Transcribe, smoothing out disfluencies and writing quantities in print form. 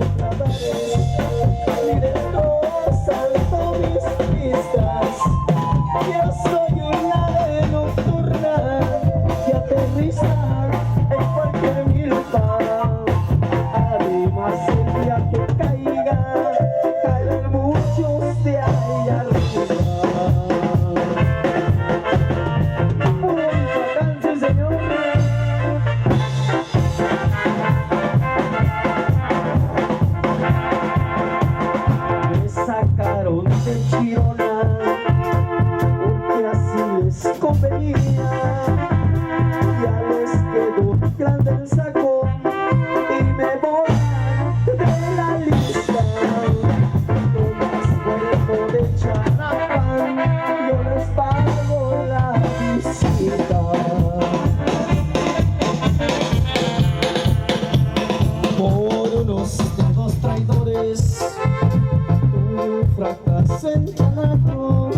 otra vez y destrozan todas mis vistas. Yo soy una ave nocturna que aterriza en cualquier milpa. Además el día que caiga, caerán muchos de ahí arriba. Muy bacán, sí, señor. Me sacaron de Chirona porque así les convenía. Ya les quedó grande el saco y me borran de la lista. No más vuelvo de Charapán, yo les pago la visita. Por unos dedos traidores tuve un fracaso en Tanaco.